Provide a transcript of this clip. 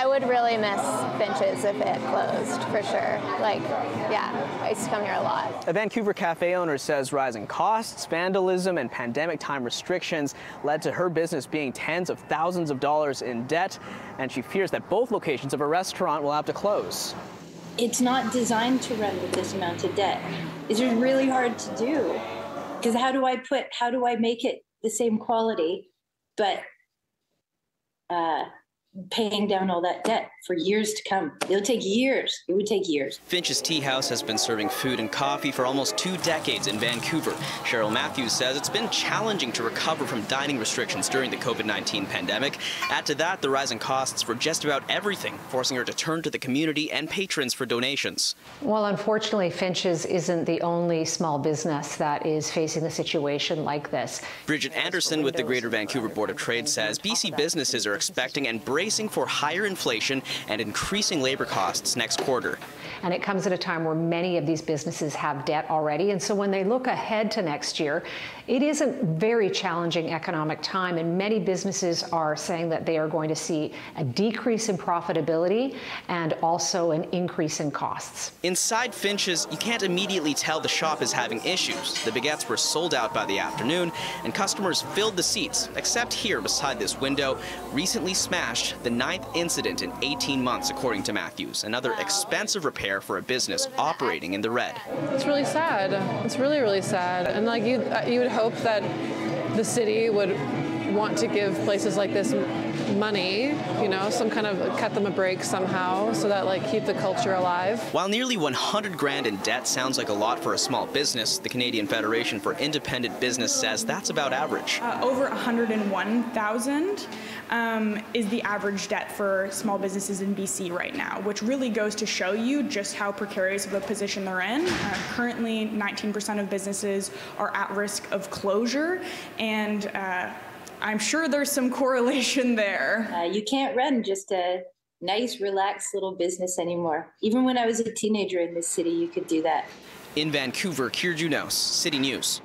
I would really miss Finch's if it closed, for sure. Like, yeah, I used to come here a lot. A Vancouver cafe owner says rising costs, vandalism, and pandemic time restrictions led to her business being tens of thousands of dollars in debt, and she fears that both locations of her restaurant will have to close. It's not designed to run with this amount of debt. It's just really hard to do. Because how do I make it the same quality, but paying down all that debt for years to come? It'll take years. It would take years. Finch's Tea House has been serving food and coffee for almost 2 decades in Vancouver. Cheryl Matthews says it's been challenging to recover from dining restrictions during the COVID-19 pandemic. Add to that the rising costs for just about everything, forcing her to turn to the community and patrons for donations. Well, unfortunately, Finch's isn't the only small business that is facing a situation like this. Bridget Anderson with the Greater Vancouver Board of Trade says BC businesses are expecting and bracing for higher inflation and increasing labor costs next quarter. And it comes at a time where many of these businesses have debt already. And so when they look ahead to next year, it is a very challenging economic time. And many businesses are saying that they are going to see a decrease in profitability and also an increase in costs. Inside Finch's, you can't immediately tell the shop is having issues. The baguettes were sold out by the afternoon, and customers filled the seats, except here beside this window, recently smashed, the 9th incident in 18 months, according to Matthews. Another expensive repair for a business operating in the red. It's really sad. It's really, really sad. And like you would hope that the city would want to give places like this money, you know, some kind of cut them a break somehow so that like keep the culture alive. While nearly 100 grand in debt sounds like a lot for a small business, the Canadian Federation for Independent Business says that's about average. Over 101,000 is the average debt for small businesses in BC right now, which really goes to show you just how precarious of a position they're in. Currently, 19% of businesses are at risk of closure, and I'm sure there's some correlation there. You can't run just a nice, relaxed little business anymore. Even when I was a teenager in this city, you could do that. In Vancouver, Kier Junos, City News.